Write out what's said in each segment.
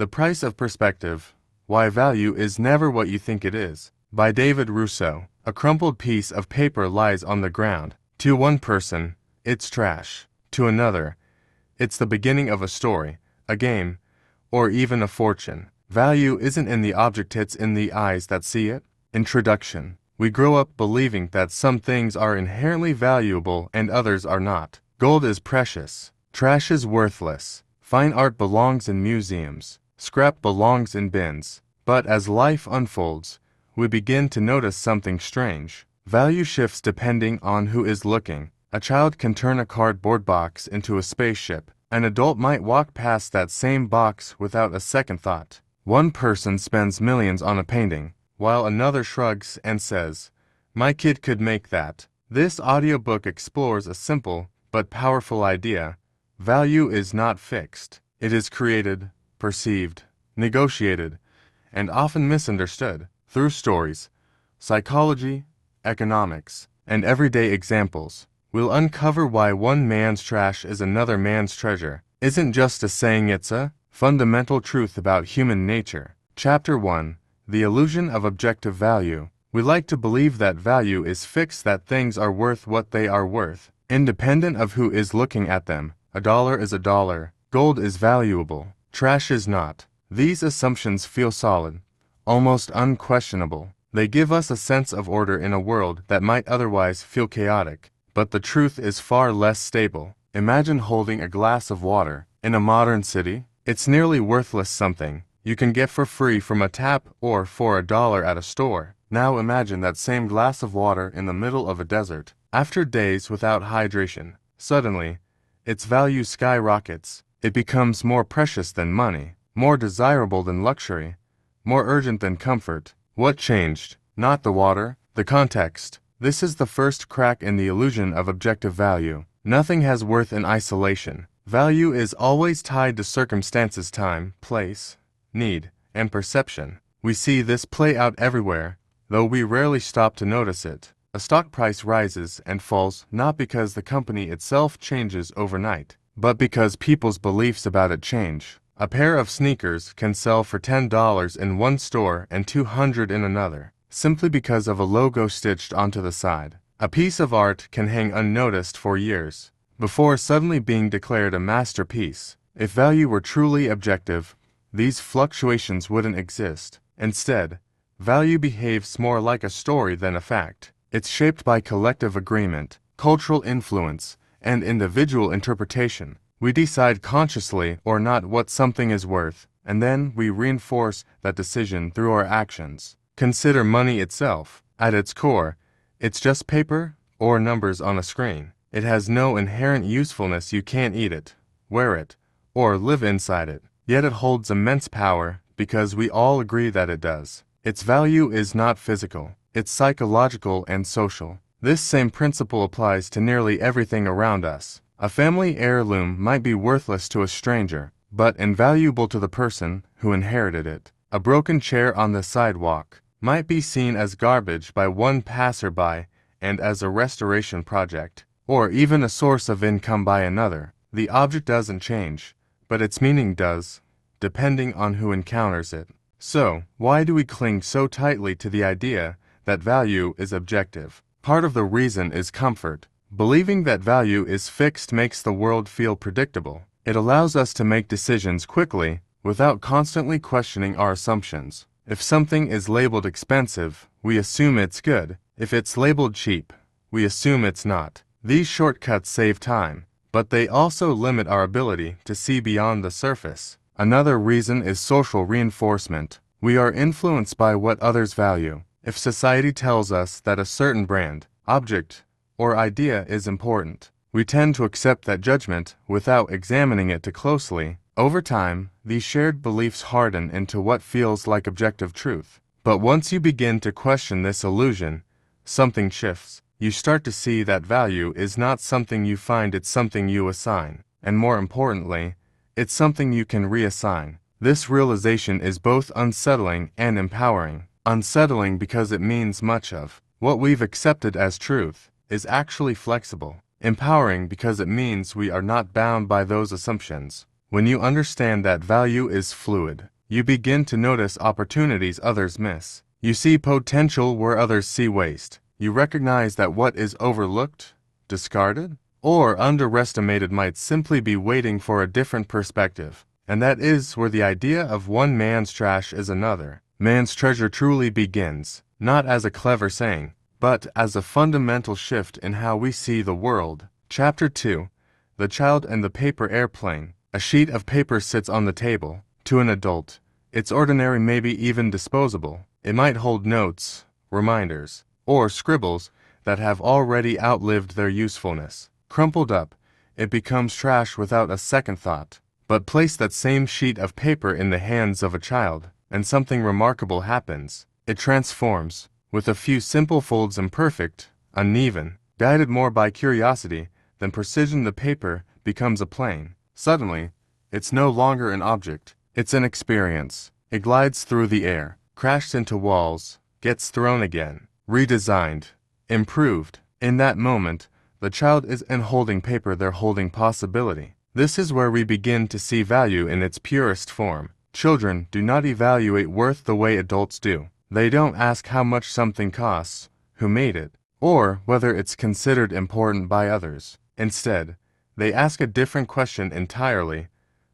The Price of Perspective: Why Value is Never What You Think It Is, by David Rousseau. A crumpled piece of paper lies on the ground. To one person, it's trash. To another, it's the beginning of a story, a game, or even a fortune. Value isn't in the object, it's in the eyes that see it. Introduction. We grow up believing that some things are inherently valuable and others are not. Gold is precious. Trash is worthless. Fine art belongs in museums. Scrap belongs in bins. But as life unfolds, we begin to notice something strange. Value shifts depending on who is looking. A child can turn a cardboard box into a spaceship. An adult might walk past that same box without a second thought. One person spends millions on a painting, while another shrugs and says, "My kid could make that." This audiobook explores a simple but powerful idea. Value is not fixed. It is created, perceived, negotiated, and often misunderstood. Through stories, psychology, economics, and everyday examples, we'll uncover why one man's trash is another man's treasure. Isn't just a saying, it's a fundamental truth about human nature. Chapter 1. The Illusion of Objective Value. We like to believe that value is fixed, that things are worth what they are worth, independent of who is looking at them. A dollar is a dollar. Gold is valuable. Trash is not. These assumptions feel solid, almost unquestionable. They give us a sense of order in a world that might otherwise feel chaotic. But the truth is far less stable. Imagine holding a glass of water. In a modern city, it's nearly worthless, something you can get for free from a tap or for $1 at a store. Now imagine that same glass of water in the middle of a desert. After days without hydration, suddenly, its value skyrockets. It becomes more precious than money, more desirable than luxury, more urgent than comfort. What changed? Not the water, the context. This is the first crack in the illusion of objective value. Nothing has worth in isolation. Value is always tied to circumstances, time, place, need, and perception. We see this play out everywhere, though we rarely stop to notice it. A stock price rises and falls not because the company itself changes overnight, but because people's beliefs about it change. A pair of sneakers can sell for $10 in one store and $200 in another, simply because of a logo stitched onto the side. A piece of art can hang unnoticed for years, before suddenly being declared a masterpiece. If value were truly objective, these fluctuations wouldn't exist. Instead, value behaves more like a story than a fact. It's shaped by collective agreement, cultural influence, and individual interpretation. We decide consciously or not what something is worth, and then we reinforce that decision through our actions. Consider money itself. At its core, it's just paper or numbers on a screen. It has no inherent usefulness. You can't eat it, wear it, or live inside it. Yet it holds immense power because we all agree that it does. Its value is not physical. It's psychological and social. This same principle applies to nearly everything around us. A family heirloom might be worthless to a stranger, but invaluable to the person who inherited it. A broken chair on the sidewalk might be seen as garbage by one passerby and as a restoration project, or even a source of income by another. The object doesn't change, but its meaning does, depending on who encounters it. So, why do we cling so tightly to the idea that value is objective? Part of the reason is comfort. Believing that value is fixed makes the world feel predictable. It allows us to make decisions quickly, without constantly questioning our assumptions. If something is labeled expensive, we assume it's good. If it's labeled cheap, we assume it's not. These shortcuts save time, but they also limit our ability to see beyond the surface. Another reason is social reinforcement. We are influenced by what others value. If society tells us that a certain brand, object, or idea is important, we tend to accept that judgment without examining it too closely. Over time, these shared beliefs harden into what feels like objective truth. But once you begin to question this illusion, something shifts. You start to see that value is not something you find, it's something you assign. And more importantly, it's something you can reassign. This realization is both unsettling and empowering. Unsettling because it means much of what we've accepted as truth is actually flexible. Empowering because it means we are not bound by those assumptions. When you understand that value is fluid, you begin to notice opportunities others miss. You see potential where others see waste. You recognize that what is overlooked, discarded, or underestimated might simply be waiting for a different perspective. And that is where the idea of one man's trash is another man's treasure truly begins, not as a clever saying, but as a fundamental shift in how we see the world. Chapter 2. The Child and the Paper Airplane. A sheet of paper sits on the table. To an adult, it's ordinary, maybe even disposable. It might hold notes, reminders, or scribbles that have already outlived their usefulness. Crumpled up, it becomes trash without a second thought. But place that same sheet of paper in the hands of a child, and something remarkable happens. It transforms. With a few simple folds, imperfect, uneven, guided more by curiosity than precision, the paper becomes a plane. Suddenly, it's no longer an object. It's an experience. It glides through the air, crashes into walls, gets thrown again, redesigned, improved. In that moment, the child isn't holding paper, they're holding possibility. This is where we begin to see value in its purest form. Children do not evaluate worth the way adults do. They don't ask how much something costs, who made it, or whether it's considered important by others. Instead, they ask a different question entirely.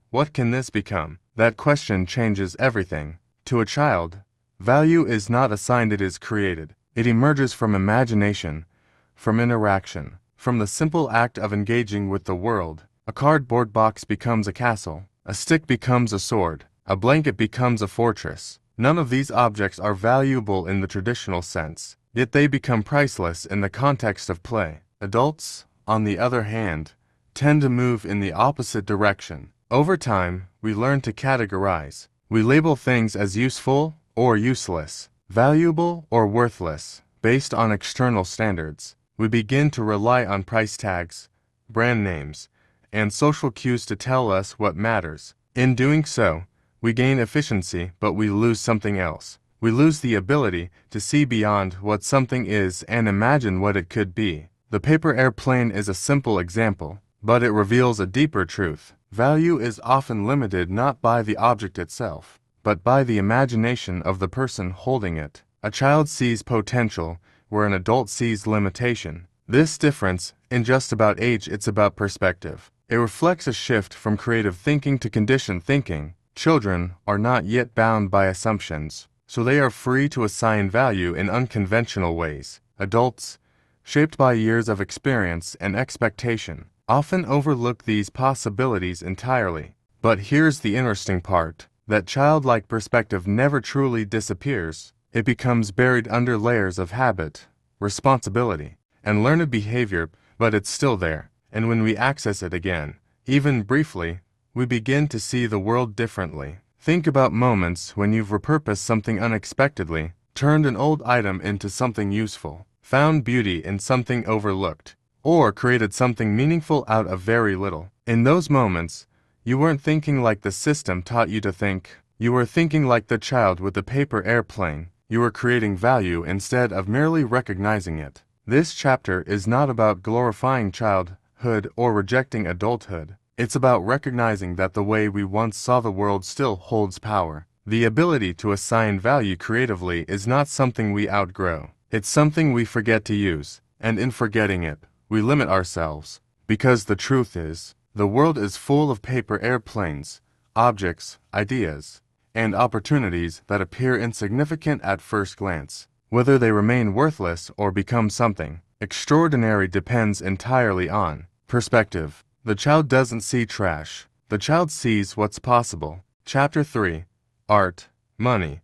What can this become? That question changes everything. To a child, value is not assigned, it is created. It emerges from imagination, from interaction, from the simple act of engaging with the world. A cardboard box becomes a castle. A stick becomes a sword. A blanket becomes a fortress. None of these objects are valuable in the traditional sense, yet they become priceless in the context of play. Adults, on the other hand, tend to move in the opposite direction. Over time, we learn to categorize. We label things as useful or useless, valuable or worthless, based on external standards. We begin to rely on price tags, brand names, and social cues to tell us what matters. In doing so, we gain efficiency, but we lose something else. We lose the ability to see beyond what something is and imagine what it could be. The paper airplane is a simple example, but it reveals a deeper truth. Value is often limited not by the object itself, but by the imagination of the person holding it. A child sees potential where an adult sees limitation. This difference isn't just about age, it's about perspective. It reflects a shift from creative thinking to conditioned thinking. Children are not yet bound by assumptions, so they are free to assign value in unconventional ways. Adults, shaped by years of experience and expectation, often overlook these possibilities entirely. But here's the interesting part. That childlike perspective never truly disappears. It becomes buried under layers of habit, responsibility, and learned behavior, but it's still there. And when we access it again, even briefly, we begin to see the world differently. Think about moments when you've repurposed something unexpectedly, turned an old item into something useful, found beauty in something overlooked, or created something meaningful out of very little. In those moments, you weren't thinking like the system taught you to think. You were thinking like the child with the paper airplane. You were creating value instead of merely recognizing it. This chapter is not about glorifying childhood or rejecting adulthood. It's about recognizing that the way we once saw the world still holds power. The ability to assign value creatively is not something we outgrow. It's something we forget to use, and in forgetting it, we limit ourselves. Because the truth is, the world is full of paper airplanes, objects, ideas, and opportunities that appear insignificant at first glance. Whether they remain worthless or become something extraordinary depends entirely on perspective. The child doesn't see trash. The child sees what's possible. Chapter 3. Art, Money,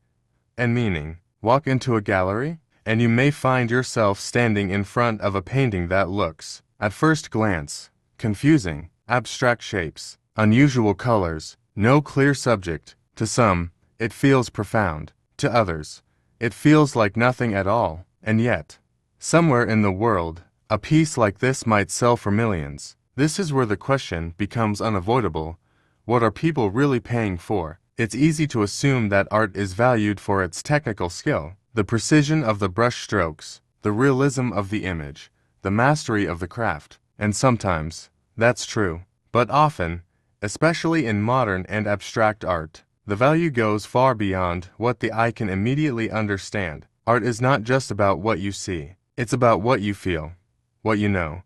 and Meaning. Walk into a gallery, and you may find yourself standing in front of a painting that looks, at first glance, confusing. Abstract shapes, unusual colors, no clear subject. To some, it feels profound. To others, it feels like nothing at all. And yet, somewhere in the world, a piece like this might sell for millions. This is where the question becomes unavoidable. What are people really paying for? It's easy to assume that art is valued for its technical skill, the precision of the brush strokes, the realism of the image, the mastery of the craft. And sometimes, that's true. But often, especially in modern and abstract art. The value goes far beyond what the eye can immediately understand. Art is not just about what you see. It's about what you feel, what you know,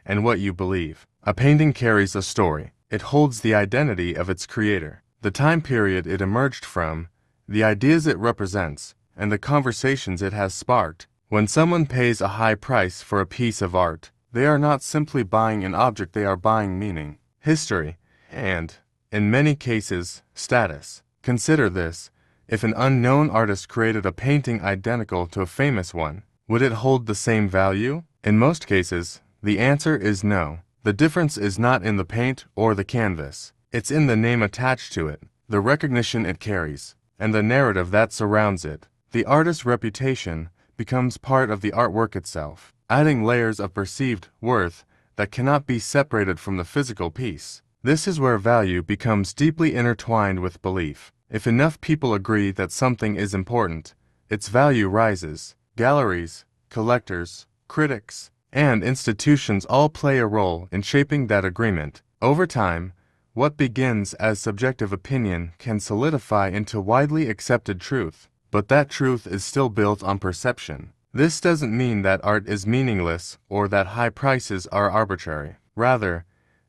and what you believe. A painting carries a story. It holds the identity of its creator, the time period it emerged from, the ideas it represents, and the conversations it has sparked. When someone pays a high price for a piece of art, they are not simply buying an object, they are buying meaning, history, and, in many cases, status. Consider this: if an unknown artist created a painting identical to a famous one, would it hold the same value? In most cases, the answer is no. The difference is not in the paint or the canvas. It's in the name attached to it, the recognition it carries, and the narrative that surrounds it. The artist's reputation becomes part of the artwork itself, adding layers of perceived worth that cannot be separated from the physical piece. This is where value becomes deeply intertwined with belief. If enough people agree that something is important, its value rises. Galleries, collectors, critics, and institutions all play a role in shaping that agreement. Over time, what begins as subjective opinion can solidify into widely accepted truth, but that truth is still built on perception. This doesn't mean that art is meaningless or that high prices are arbitrary. Rather,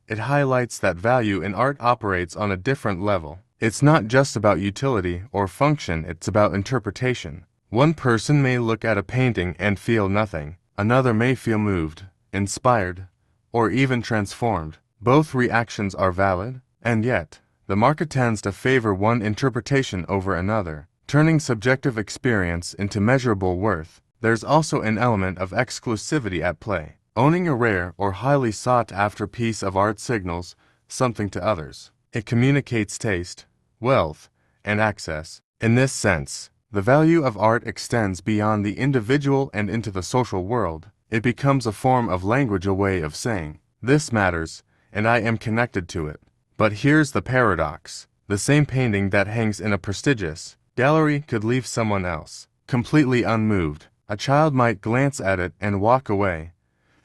it highlights that value in art operates on a different level. It's not just about utility or function, it's about interpretation. One person may look at a painting and feel nothing. Another may feel moved, inspired, or even transformed. Both reactions are valid, and yet, the market tends to favor one interpretation over another, turning subjective experience into measurable worth. There's also an element of exclusivity at play. Owning a rare or highly sought-after piece of art signals something to others. It communicates taste, wealth, and access. In this sense, the value of art extends beyond the individual and into the social world. It becomes a form of language, a way of saying, "This matters, and I am connected to it." But here's the paradox. The same painting that hangs in a prestigious gallery could leave someone else completely unmoved. A child might glance at it and walk away,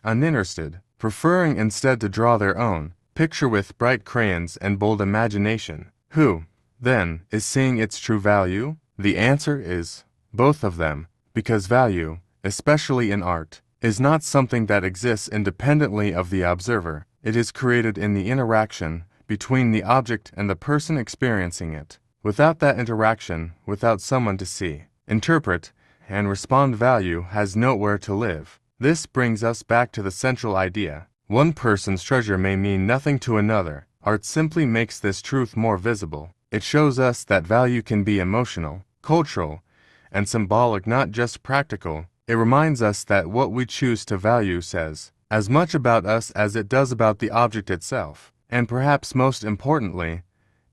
uninterested, preferring instead to draw their own picture with bright crayons and bold imagination. Who, then, is seeing its true value? The answer is both of them, because value, especially in art, is not something that exists independently of the observer. It is created in the interaction between the object and the person experiencing it. Without that interaction, without someone to see, interpret, and respond, value has nowhere to live. This brings us back to the central idea. One person's treasure may mean nothing to another. Art simply makes this truth more visible. It shows us that value can be emotional, cultural, and symbolic, not just practical. It reminds us that what we choose to value says as much about us as it does about the object itself. And perhaps most importantly,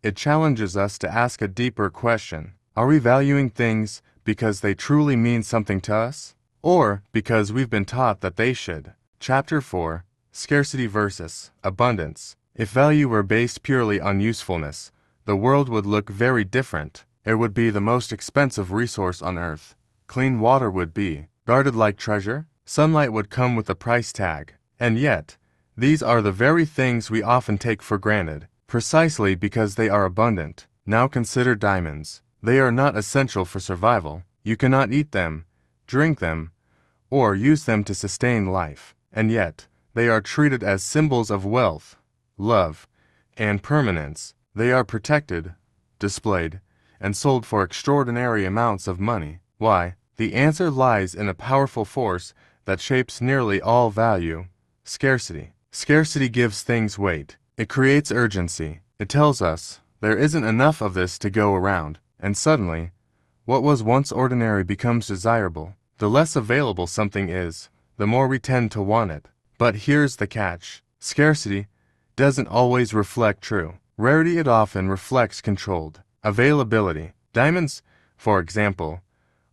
it challenges us to ask a deeper question. Are we valuing things because they truly mean something to us, or because we've been taught that they should? Chapter 4: Scarcity versus Abundance. If value were based purely on usefulness, the world would look very different. It would be the most expensive resource on earth. Clean water would be guarded like treasure. Sunlight would come with a price tag. And yet, these are the very things we often take for granted, precisely because they are abundant. Now consider diamonds. They are not essential for survival. You cannot eat them, drink them, or use them to sustain life. And yet, they are treated as symbols of wealth, love, and permanence. They are protected, displayed, and sold for extraordinary amounts of money. Why? The answer lies in a powerful force that shapes nearly all value: scarcity. Scarcity gives things weight. It creates urgency. It tells us there isn't enough of this to go around, and suddenly, what was once ordinary becomes desirable. The less available something is, the more we tend to want it. But here's the catch. Scarcity doesn't always reflect true rarity. It often reflects controlled availability. Diamonds, for example,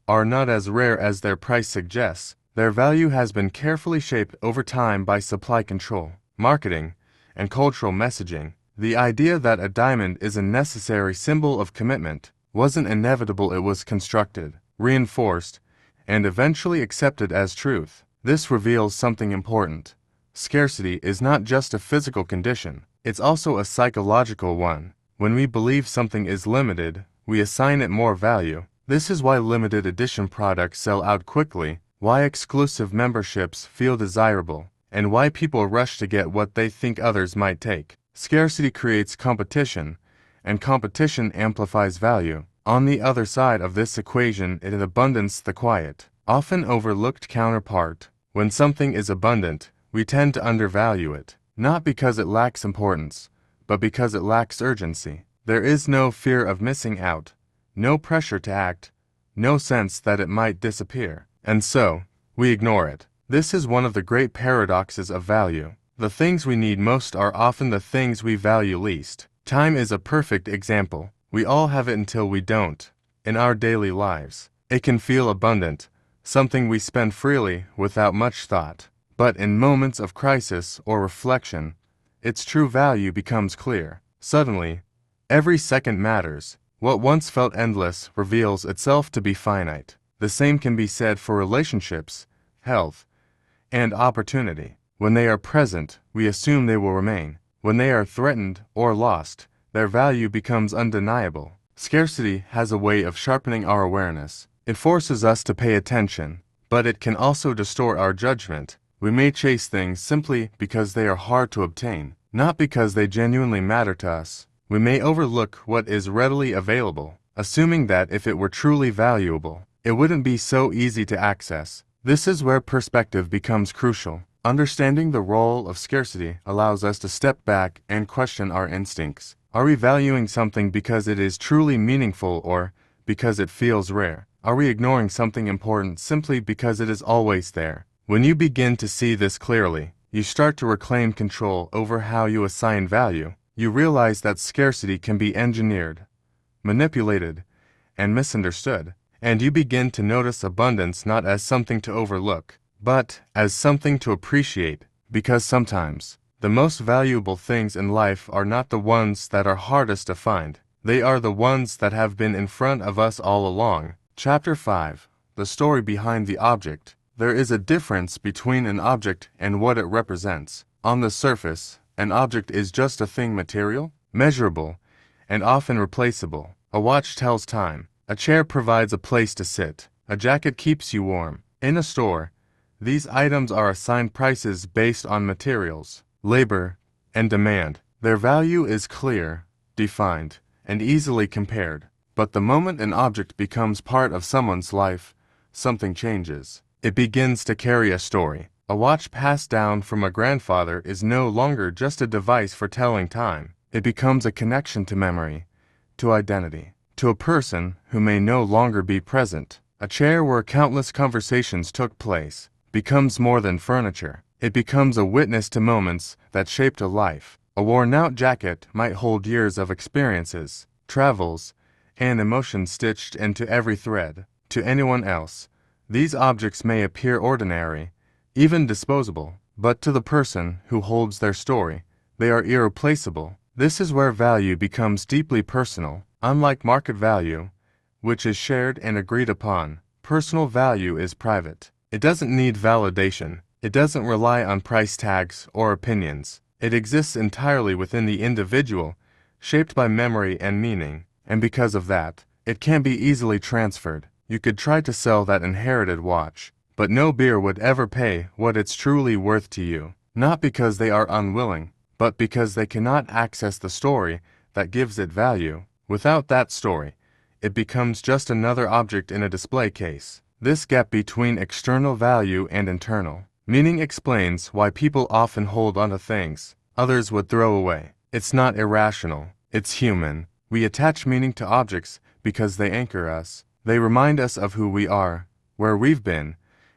are not as rare as their price suggests. Their value has been carefully shaped over time by supply control, marketing, and cultural messaging. The idea that a diamond is a necessary symbol of commitment wasn't inevitable. It was constructed, reinforced, and eventually accepted as truth. This reveals something important. Scarcity is not just a physical condition. It's also a psychological one. When we believe something is limited, we assign it more value. This is why limited edition products sell out quickly, why exclusive memberships feel desirable, and why people rush to get what they think others might take. Scarcity creates competition, and competition amplifies value. On the other side of this equation is abundance, the quiet, often overlooked counterpart. When something is abundant, we tend to undervalue it, not because it lacks importance, but because it lacks urgency. There is no fear of missing out, no pressure to act, no sense that it might disappear, and so, we ignore it. This is one of the great paradoxes of value. The things we need most are often the things we value least. Time is a perfect example. We all have it until we don't. In our daily lives, it can feel abundant, something we spend freely without much thought. But in moments of crisis or reflection, its true value becomes clear. Suddenly, every second matters. What once felt endless reveals itself to be finite. The same can be said for relationships, health, and opportunity. When they are present, we assume they will remain. When they are threatened or lost, their value becomes undeniable. Scarcity has a way of sharpening our awareness. It forces us to pay attention, but it can also distort our judgment. We may chase things simply because they are hard to obtain, not because they genuinely matter to us. We may overlook what is readily available, assuming that if it were truly valuable, it wouldn't be so easy to access. This is where perspective becomes crucial. Understanding the role of scarcity allows us to step back and question our instincts. Are we valuing something because it is truly meaningful or because it feels rare? Are we ignoring something important simply because it is always there? When you begin to see this clearly, you start to reclaim control over how you assign value. You realize that scarcity can be engineered, manipulated, and misunderstood, and you begin to notice abundance not as something to overlook, but as something to appreciate, because sometimes the most valuable things in life are not the ones that are hardest to find. They are the ones that have been in front of us all along. Chapter 5. The story behind the object. There is a difference between an object and what it represents. On the surface, an object is just a thing material, measurable, and often replaceable. A watch tells time. A chair provides a place to sit. A jacket keeps you warm. In a store, these items are assigned prices based on materials, labor, and demand. Their value is clear, defined, and easily compared. But the moment an object becomes part of someone's life, something changes. It begins to carry a story. A watch passed down from a grandfather is no longer just a device for telling time. It becomes a connection to memory, to identity, to a person who may no longer be present. A chair where countless conversations took place becomes more than furniture. It becomes a witness to moments that shaped a life. A worn-out jacket might hold years of experiences, travels, and emotions stitched into every thread. To anyone else, these objects may appear ordinary, even disposable, but to the person who holds their story, they are irreplaceable. This is where value becomes deeply personal. Unlike market value, which is shared and agreed upon, personal value is private. It doesn't need validation. It doesn't rely on price tags or opinions. It exists entirely within the individual, shaped by memory and meaning, and because of that, it can be easily transferred. You could try to sell that inherited watch, but no beer would ever pay what it's truly worth to you, not because they are unwilling, but because they cannot access the story that gives it value. Without that story, it becomes just another object in a display case. This gap between external value and internal meaning explains why people often hold onto things others would throw away. It's not irrational, it's human. We attach meaning to objects because they anchor us. They remind us of who we are, where we've been,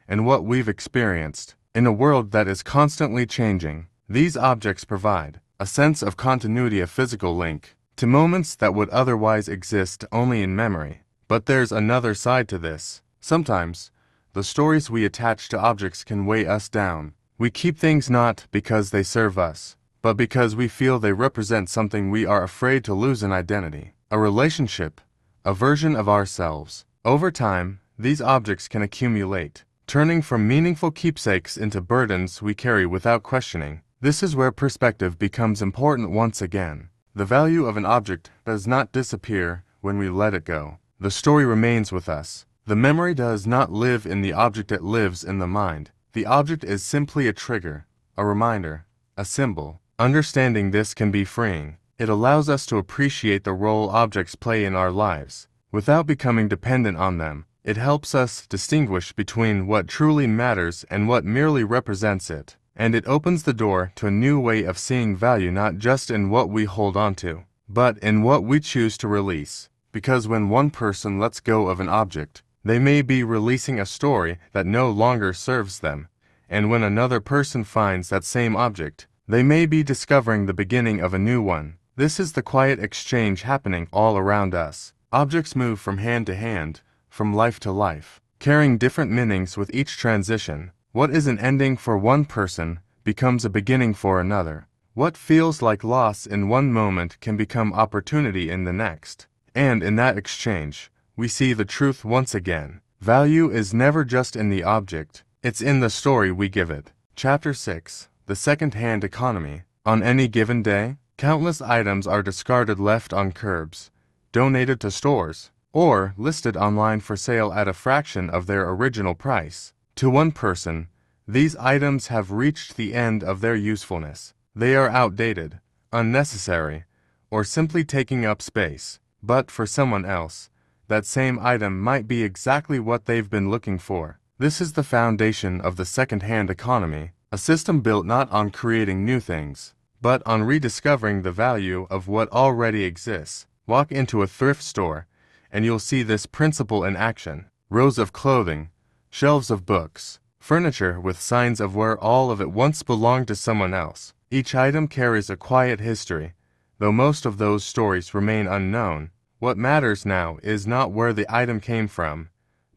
and what we've experienced. In a world that is constantly changing, these objects provide a sense of continuity, a physical link to moments that would otherwise exist only in memory. But there's another side to this. Sometimes, the stories we attach to objects can weigh us down. We keep things not because they serve us, but because we feel they represent something we are afraid to lose: an identity, a relationship, a version of ourselves. Over time, these objects can accumulate, turning from meaningful keepsakes into burdens we carry without questioning. This is where perspective becomes important once again. The value of an object does not disappear when we let it go. The story remains with us. The memory does not live in the object, it lives in the mind. The object is simply a trigger, a reminder, a symbol. Understanding this can be freeing. It allows us to appreciate the role objects play in our lives. Without becoming dependent on them, it helps us distinguish between what truly matters and what merely represents it. And it opens the door to a new way of seeing value, not just in what we hold on to, but in what we choose to release. Because when one person lets go of an object, they may be releasing a story that no longer serves them. And when another person finds that same object, they may be discovering the beginning of a new one. This is the quiet exchange happening all around us. Objects move from hand to hand, from life to life, carrying different meanings with each transition. What is an ending for one person becomes a beginning for another. What feels like loss in one moment can become opportunity in the next. And in that exchange, we see the truth once again. Value is never just in the object, it's in the story we give it. Chapter 6. The Second-Hand Economy. On any given day, countless items are discarded, left on curbs, donated to stores, or listed online for sale at a fraction of their original price. To one person, these items have reached the end of their usefulness. They are outdated, unnecessary, or simply taking up space. But for someone else, that same item might be exactly what they've been looking for. This is the foundation of the second-hand economy, a system built not on creating new things, but on rediscovering the value of what already exists. Walk into a thrift store, and you'll see this principle in action. Rows of clothing, shelves of books, furniture with signs of where all of it once belonged to someone else. Each item carries a quiet history. Though most of those stories remain unknown, what matters now is not where the item came from,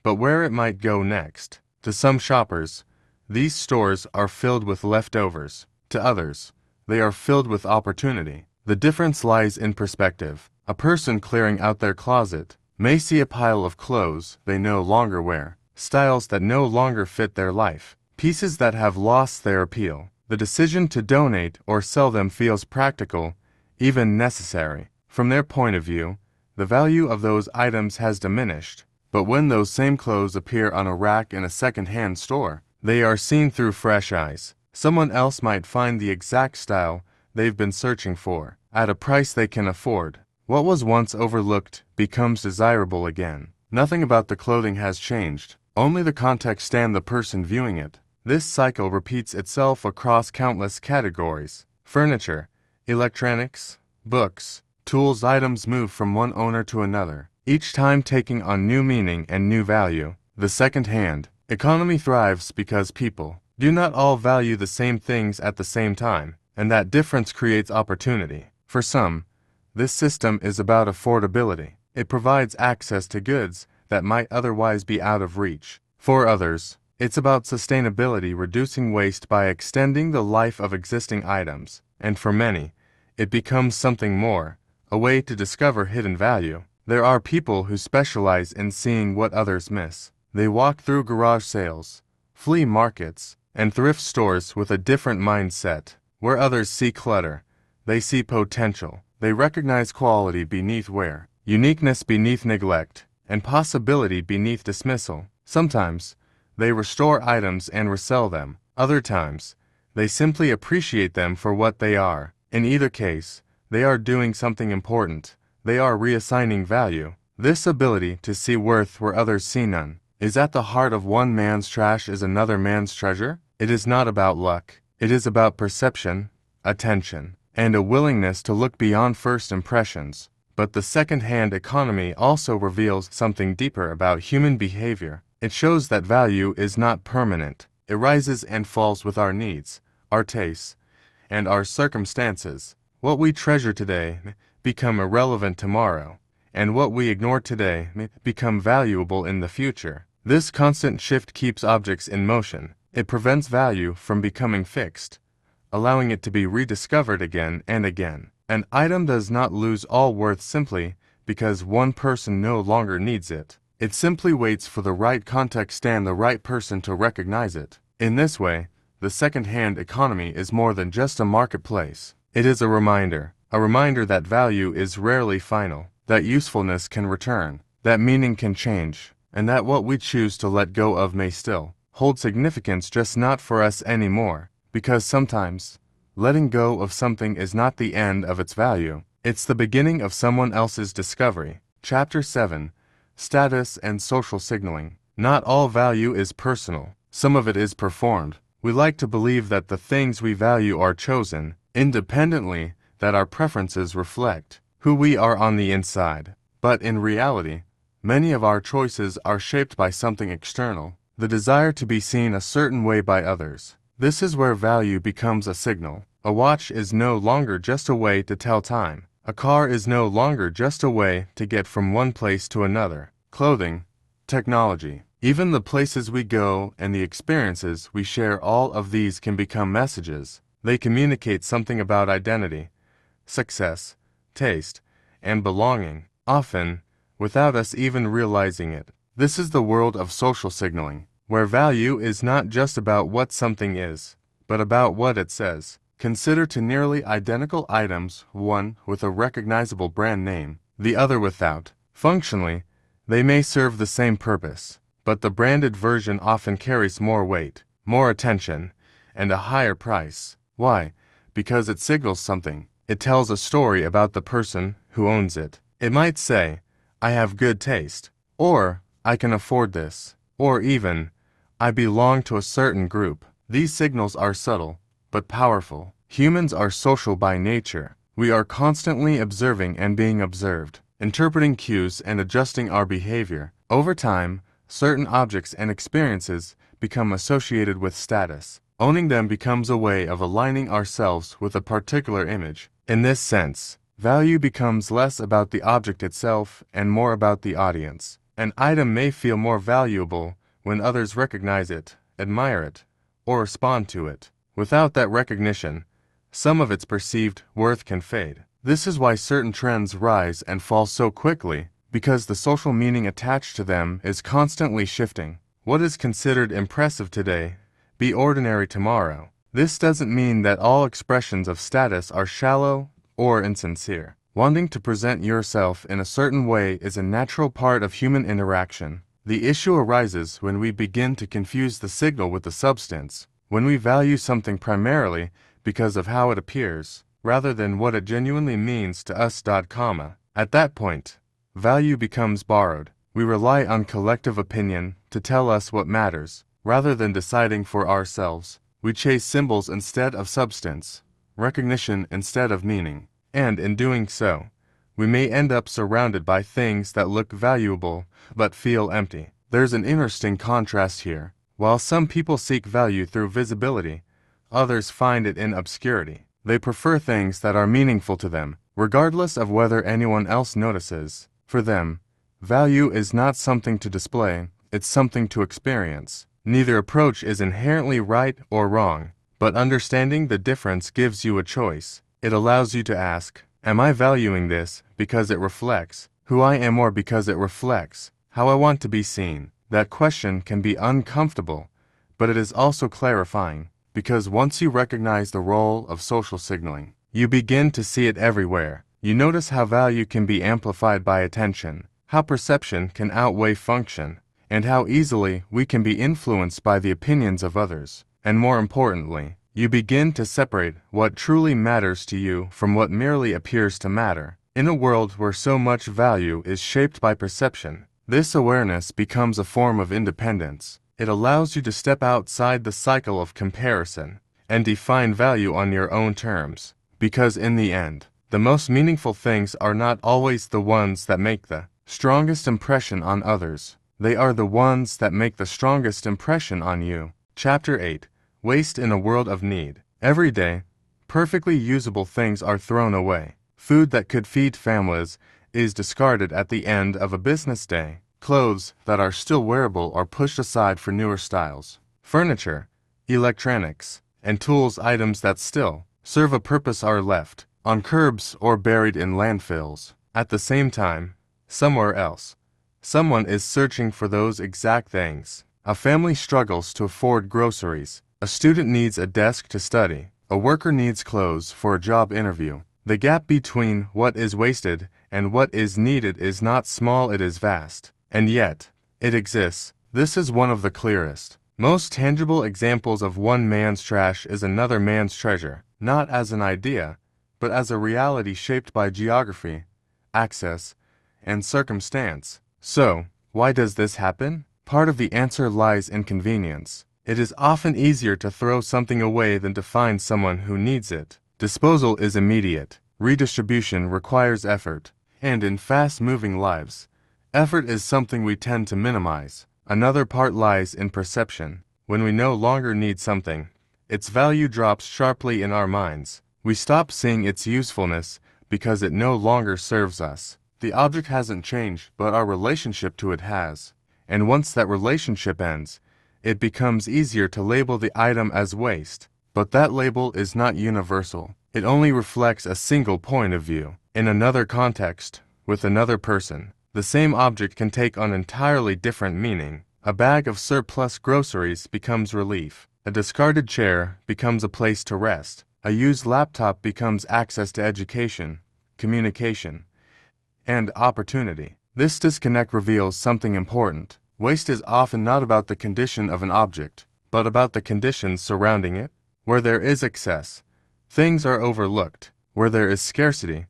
but where it might go next. To some shoppers, these stores are filled with leftovers. To others, they are filled with opportunity. The difference lies in perspective. A person clearing out their closet may see a pile of clothes they no longer wear, styles that no longer fit their life, pieces that have lost their appeal. The decision to donate or sell them feels practical, even necessary. From their point of view, the value of those items has diminished. But when those same clothes appear on a rack in a second-hand store, they are seen through fresh eyes. Someone else might find the exact style they've been searching for, at a price they can afford. What was once overlooked becomes desirable again. Nothing about the clothing has changed, only the context and the person viewing it. This cycle repeats itself across countless categories. Furniture, electronics, books, tools. Items move from one owner to another, each time taking on new meaning and new value. The second-hand economy thrives because people do not all value the same things at the same time, and that difference creates opportunity. For some, this system is about affordability. It provides access to goods that might otherwise be out of reach. For others, it's about sustainability, reducing waste by extending the life of existing items. And for many, it becomes something more, a way to discover hidden value. There are people who specialize in seeing what others miss. They walk through garage sales, flea markets, and thrift stores with a different mindset. Where others see clutter, they see potential. They recognize quality beneath wear, uniqueness beneath neglect, and possibility beneath dismissal. Sometimes, they restore items and resell them. Other times, they simply appreciate them for what they are. In either case, they are doing something important. They are reassigning value. This ability to see worth where others see none is at the heart of one man's trash is another man's treasure. It is not about luck. It is about perception, attention, and a willingness to look beyond first impressions. But the second-hand economy also reveals something deeper about human behavior. It shows that value is not permanent. It rises and falls with our needs, our tastes, and our circumstances. What we treasure today may become irrelevant tomorrow, and what we ignore today may become valuable in the future. This constant shift keeps objects in motion. It prevents value from becoming fixed, allowing it to be rediscovered again and again. An item does not lose all worth simply because one person no longer needs it. It simply waits for the right context and the right person to recognize it. In this way, the second-hand economy is more than just a marketplace. It is a reminder that value is rarely final, that usefulness can return, that meaning can change, and that what we choose to let go of may still hold significance, just not for us anymore. Because sometimes, letting go of something is not the end of its value, it's the beginning of someone else's discovery. Chapter 7. Status and Social Signaling. Not all value is personal. Some of it is performed. We like to believe that the things we value are chosen, independently, that our preferences reflect who we are on the inside. But in reality, many of our choices are shaped by something external, the desire to be seen a certain way by others. This is where value becomes a signal. A watch is no longer just a way to tell time. A car is no longer just a way to get from one place to another. Clothing, technology, even the places we go and the experiences we share, all of these can become messages. They communicate something about identity, success, taste, and belonging, often without us even realizing it. This is the world of social signaling, where value is not just about what something is, but about what it says. Consider two nearly identical items, one with a recognizable brand name, the other without. Functionally, they may serve the same purpose, but the branded version often carries more weight, more attention, and a higher price. Why? Because it signals something. It tells a story about the person who owns it. It might say, "I have good taste," or "I can afford this," or even, "I belong to a certain group." These signals are subtle, but powerful. Humans are social by nature. We are constantly observing and being observed, interpreting cues and adjusting our behavior. Over time, certain objects and experiences become associated with status. Owning them becomes a way of aligning ourselves with a particular image. In this sense, value becomes less about the object itself and more about the audience. An item may feel more valuable when others recognize it, admire it, or respond to it. Without that recognition, some of its perceived worth can fade. This is why certain trends rise and fall so quickly, because the social meaning attached to them is constantly shifting. What is considered impressive today be ordinary tomorrow. This doesn't mean that all expressions of status are shallow or insincere. Wanting to present yourself in a certain way is a natural part of human interaction. The issue arises when we begin to confuse the signal with the substance, when we value something primarily because of how it appears, rather than what it genuinely means to us. At that point, value becomes borrowed. We rely on collective opinion to tell us what matters, rather than deciding for ourselves. We chase symbols instead of substance, recognition instead of meaning, and in doing so, we may end up surrounded by things that look valuable but feel empty. There's an interesting contrast here. While some people seek value through visibility, others find it in obscurity. They prefer things that are meaningful to them, regardless of whether anyone else notices. For them, value is not something to display, it's something to experience. Neither approach is inherently right or wrong, but understanding the difference gives you a choice. It allows you to ask, am I valuing this because it reflects who I am or because it reflects how I want to be seen? That question can be uncomfortable, but it is also clarifying, because once you recognize the role of social signaling, you begin to see it everywhere. You notice how value can be amplified by attention, how perception can outweigh function, and how easily we can be influenced by the opinions of others. And more importantly, you begin to separate what truly matters to you from what merely appears to matter. In a world where so much value is shaped by perception, this awareness becomes a form of independence. It allows you to step outside the cycle of comparison and define value on your own terms. Because in the end, the most meaningful things are not always the ones that make the strongest impression on others. They are the ones that make the strongest impression on you. Chapter 8. Waste in a World of Need. Every day, perfectly usable things are thrown away. Food that could feed families is discarded at the end of a business day. Clothes that are still wearable are pushed aside for newer styles. Furniture, electronics, and tools items that still serve a purpose are left on curbs or buried in landfills. At the same time, somewhere else, someone is searching for those exact things. A family struggles to afford groceries, A student needs a desk to study. A worker needs clothes for a job interview. The gap between what is wasted and what is needed is not small, it is vast. And yet, it exists. This is one of the clearest, most tangible examples of one man's trash is another man's treasure, not as an idea, but as a reality shaped by geography, access, and circumstance. So, why does this happen? Part of the answer lies in convenience. It is often easier to throw something away than to find someone who needs it. Disposal is immediate. Redistribution requires effort. And in fast-moving lives, effort is something we tend to minimize. Another part lies in perception. When we no longer need something, its value drops sharply in our minds. We stop seeing its usefulness because it no longer serves us. The object hasn't changed, but our relationship to it has. And once that relationship ends, it becomes easier to label the item as waste. But that label is not universal. It only reflects a single point of view. In another context, with another person, the same object can take on entirely different meaning. A bag of surplus groceries becomes relief. A discarded chair becomes a place to rest. A used laptop becomes access to education, communication, and opportunity. This disconnect reveals something important. Waste is often not about the condition of an object, but about the conditions surrounding it. Where there is excess, things are overlooked. Where there is scarcity,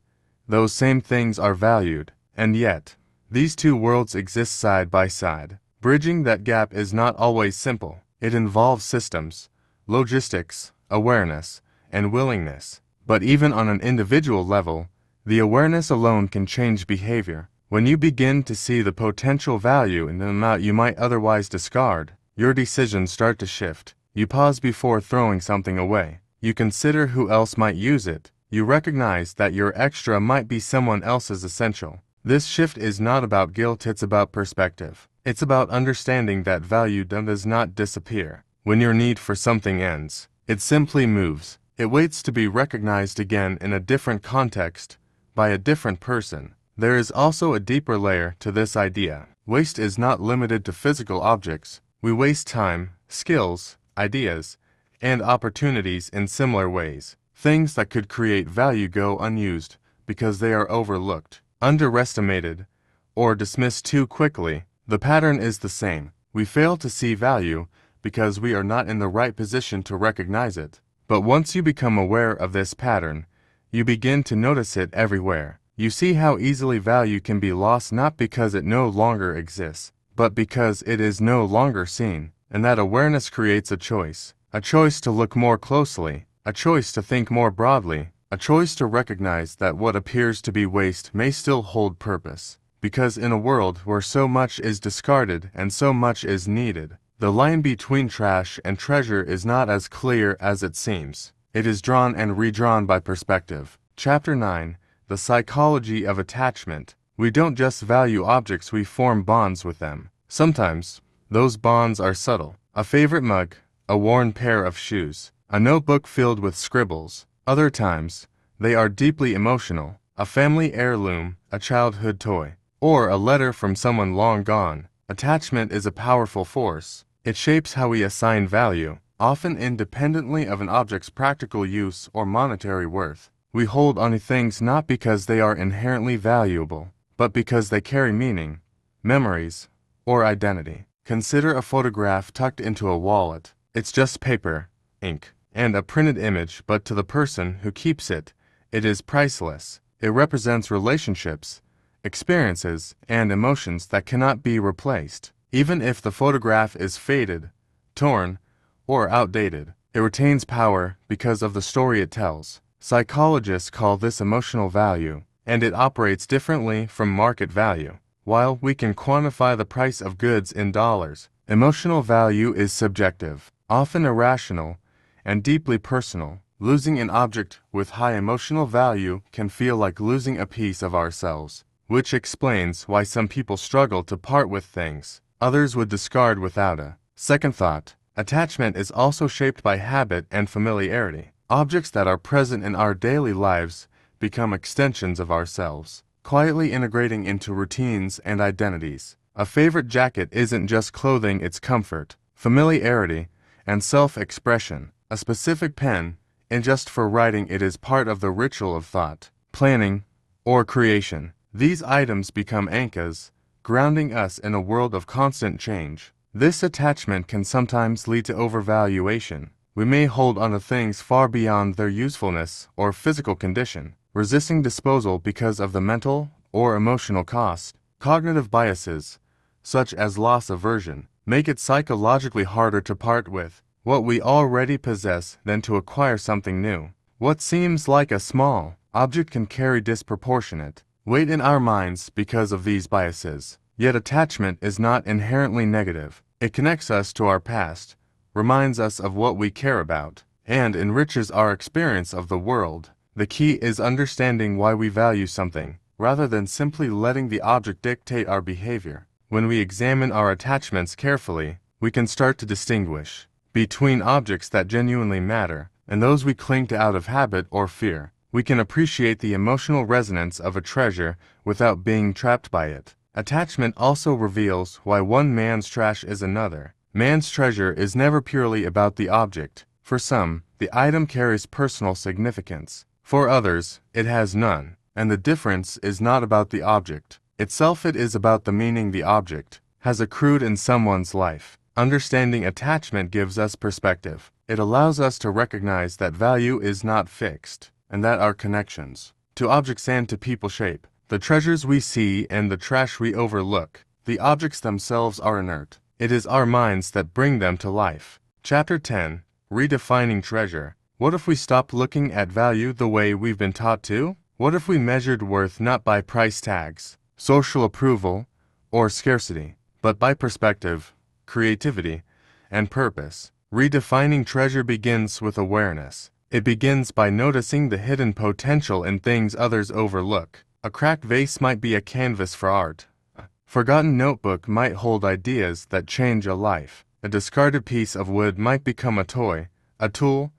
those same things are valued. And yet, these two worlds exist side by side. Bridging that gap is not always simple. It involves systems, logistics, awareness, and willingness. But even on an individual level, the awareness alone can change behavior. When you begin to see the potential value in the amount you might otherwise discard, your decisions start to shift. You pause before throwing something away. You consider who else might use it. You recognize that your extra might be someone else's essential. This shift is not about guilt, it's about perspective. It's about understanding that value does not disappear. When your need for something ends, it simply moves. It waits to be recognized again in a different context, by a different person. There is also a deeper layer to this idea. Waste is not limited to physical objects. We waste time, skills, ideas, and opportunities in similar ways. Things that could create value go unused because they are overlooked, underestimated, or dismissed too quickly. The pattern is the same. We fail to see value because we are not in the right position to recognize it. But once you become aware of this pattern, you begin to notice it everywhere. You see how easily value can be lost not because it no longer exists, but because it is no longer seen. And that awareness creates a choice to look more closely, a choice to think more broadly, a choice to recognize that what appears to be waste may still hold purpose. Because in a world where so much is discarded and so much is needed, the line between trash and treasure is not as clear as it seems. It is drawn and redrawn by perspective. Chapter 9. The Psychology of Attachment. We don't just value objects, we form bonds with them. Sometimes, those bonds are subtle. A favorite mug, a worn pair of shoes, a notebook filled with scribbles. Other times, they are deeply emotional. A family heirloom, a childhood toy, or a letter from someone long gone. Attachment is a powerful force. It shapes how we assign value, often independently of an object's practical use or monetary worth. We hold on to things not because they are inherently valuable, but because they carry meaning, memories, or identity. Consider a photograph tucked into a wallet. It's just paper, ink, and a printed image, but to the person who keeps it, it is priceless. It represents relationships, experiences, and emotions that cannot be replaced. Even if the photograph is faded, torn, or outdated, it retains power because of the story it tells. Psychologists call this emotional value, and it operates differently from market value. While we can quantify the price of goods in dollars, emotional value is subjective, often irrational, and deeply personal. Losing an object with high emotional value can feel like losing a piece of ourselves, which explains why some people struggle to part with things others would discard without a second thought. Attachment is also shaped by habit and familiarity. Objects that are present in our daily lives become extensions of ourselves, quietly integrating into routines and identities. A favorite jacket isn't just clothing, it's comfort, familiarity, and self-expression. A specific pen, and just for writing, it is part of the ritual of thought, planning, or creation. These items become anchors, grounding us in a world of constant change. This attachment can sometimes lead to overvaluation. We may hold on to things far beyond their usefulness or physical condition, resisting disposal because of the mental or emotional cost. Cognitive biases, such as loss aversion, make it psychologically harder to part with what we already possess than to acquire something new. What seems like a small object can carry disproportionate weight in our minds because of these biases. Yet attachment is not inherently negative. It connects us to our past, reminds us of what we care about, and enriches our experience of the world. The key is understanding why we value something, rather than simply letting the object dictate our behavior. When we examine our attachments carefully, we can start to distinguish between objects that genuinely matter and those we cling to out of habit or fear. We can appreciate the emotional resonance of a treasure without being trapped by it. Attachment also reveals why one man's trash is another. Man's treasure is never purely about the object. For some, the item carries personal significance. For others, it has none. And the difference is not about the object itself, it is about the meaning the object has accrued in someone's life. Understanding attachment gives us perspective. It allows us to recognize that value is not fixed, and that our connections to objects and to people shape the treasures we see and the trash we overlook. The objects themselves are inert. It is our minds that bring them to life. Chapter 10. Redefining treasure. What if we stopped looking at value the way we've been taught to? What if we measured worth not by price tags, social approval, or scarcity, but by perspective, creativity, and purpose? Redefining treasure begins with awareness. It begins by noticing the hidden potential in things others overlook. A cracked vase might be a canvas for art. A forgotten notebook might hold ideas that change a life. A discarded piece of wood might become a toy, a tool,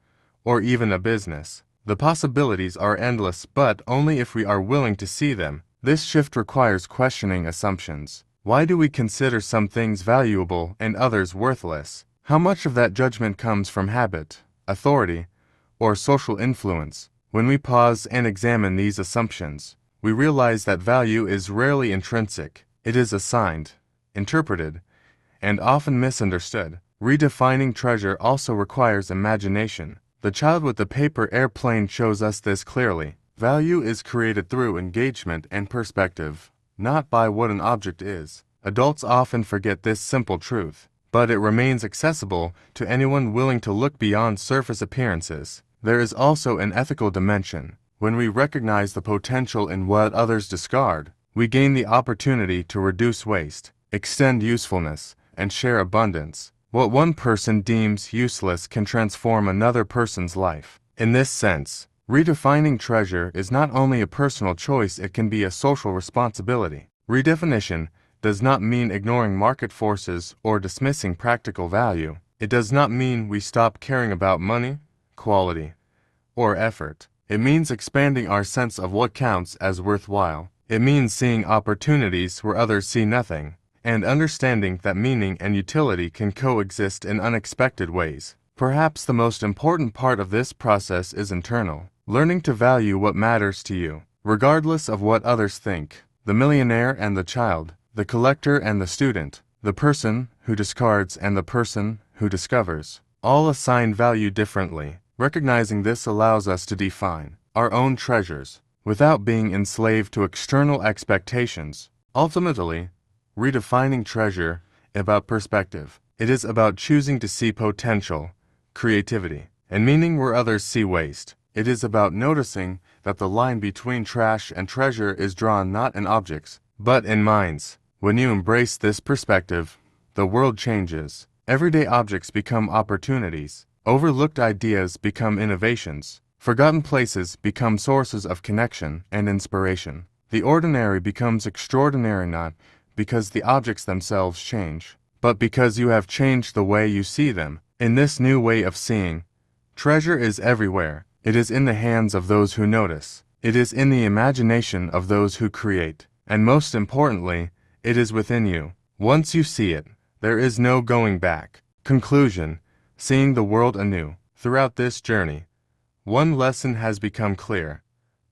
or even a business. The possibilities are endless, but only if we are willing to see them. This shift requires questioning assumptions. Why do we consider some things valuable and others worthless? How much of that judgment comes from habit, authority, or social influence? When we pause and examine these assumptions, we realize that value is rarely intrinsic. It is assigned, interpreted, and often misunderstood. Redefining treasure also requires imagination. The child with the paper airplane shows us this clearly. Value is created through engagement and perspective, not by what an object is. Adults often forget this simple truth, but it remains accessible to anyone willing to look beyond surface appearances. There is also an ethical dimension. When we recognize the potential in what others discard, we gain the opportunity to reduce waste, extend usefulness, and share abundance. What one person deems useless can transform another person's life. In this sense, redefining treasure is not only a personal choice, it can be a social responsibility. Redefinition does not mean ignoring market forces or dismissing practical value. It does not mean we stop caring about money, quality, or effort. It means expanding our sense of what counts as worthwhile. It means seeing opportunities where others see nothing, and understanding that meaning and utility can coexist in unexpected ways. Perhaps the most important part of this process is internal, learning to value what matters to you, regardless of what others think. The millionaire and the child, the collector and the student, the person who discards and the person who discovers, all assign value differently. Recognizing this allows us to define our own treasures without being enslaved to external expectations. Ultimately, redefining treasure is about perspective. It is about choosing to see potential, creativity, and meaning where others see waste. It is about noticing that the line between trash and treasure is drawn not in objects, but in minds. When you embrace this perspective, the world changes. Everyday objects become opportunities. Overlooked ideas become innovations. Forgotten places become sources of connection and inspiration. The ordinary becomes extraordinary not because the objects themselves change, but because you have changed the way you see them. In this new way of seeing, treasure is everywhere. It is in the hands of those who notice. It is in the imagination of those who create. And most importantly, it is within you. Once you see it, there is no going back. Conclusion. seeing the world anew. Throughout this journey, one lesson has become clear.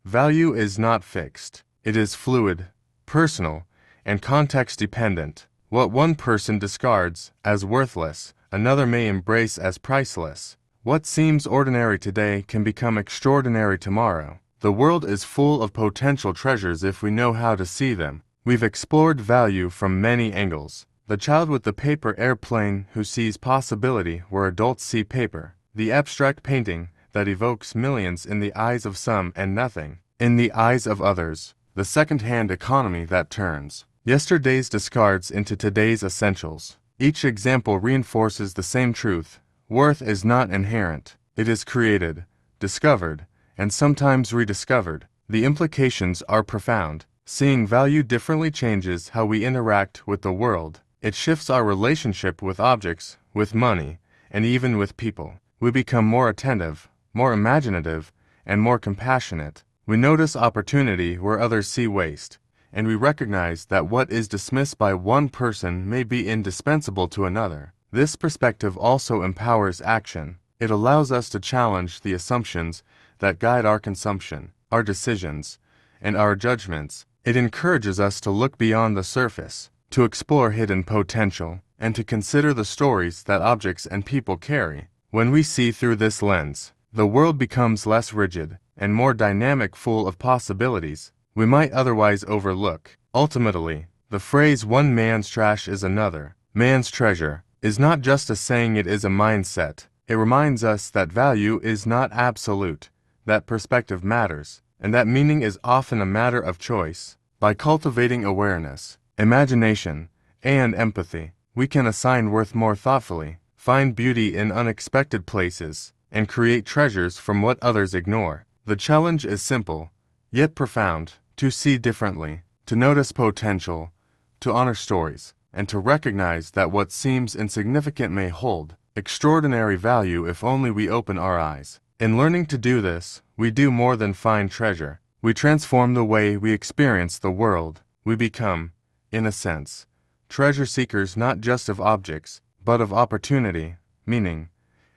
Value is not fixed. It is fluid, personal, and context-dependent. What one person discards as worthless, another may embrace as priceless. What seems ordinary today can become extraordinary tomorrow. The world is full of potential treasures if we know how to see them. We've explored value from many angles. The child with the paper airplane who sees possibility where adults see paper. The abstract painting that evokes millions in the eyes of some and nothing in the eyes of others. The second-hand economy that turns yesterday's discards into today's essentials. Each example reinforces the same truth. Worth is not inherent. It is created, discovered, and sometimes rediscovered. The implications are profound. Seeing value differently changes how we interact with the world. It shifts our relationship with objects, with money, and even with people. We become more attentive, more imaginative, and more compassionate. We notice opportunity where others see waste, and we recognize that what is dismissed by one person may be indispensable to another. This perspective also empowers action. It allows us to challenge the assumptions that guide our consumption, our decisions, and our judgments. It encourages us to look beyond the surface, to explore hidden potential, and to consider the stories that objects and people carry. When we see through this lens, the world becomes less rigid and more dynamic, full of possibilities we might otherwise overlook. Ultimately, the phrase "one man's trash is another man's treasure" is not just a saying, it is a mindset. It reminds us that value is not absolute, that perspective matters, and that meaning is often a matter of choice. By cultivating awareness, imagination, and empathy, we can assign worth more thoughtfully, find beauty in unexpected places, and create treasures from what others ignore. The challenge is simple, yet profound: to see differently, to notice potential, to honor stories, and to recognize that what seems insignificant may hold extraordinary value if only we open our eyes. In learning to do this, we do more than find treasure. We transform the way we experience the world. We become, in a sense, treasure seekers not just of objects, but of opportunity, meaning,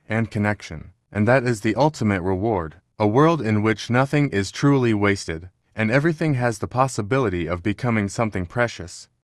and connection. And that is the ultimate reward. A world in which nothing is truly wasted, and everything has the possibility of becoming something precious.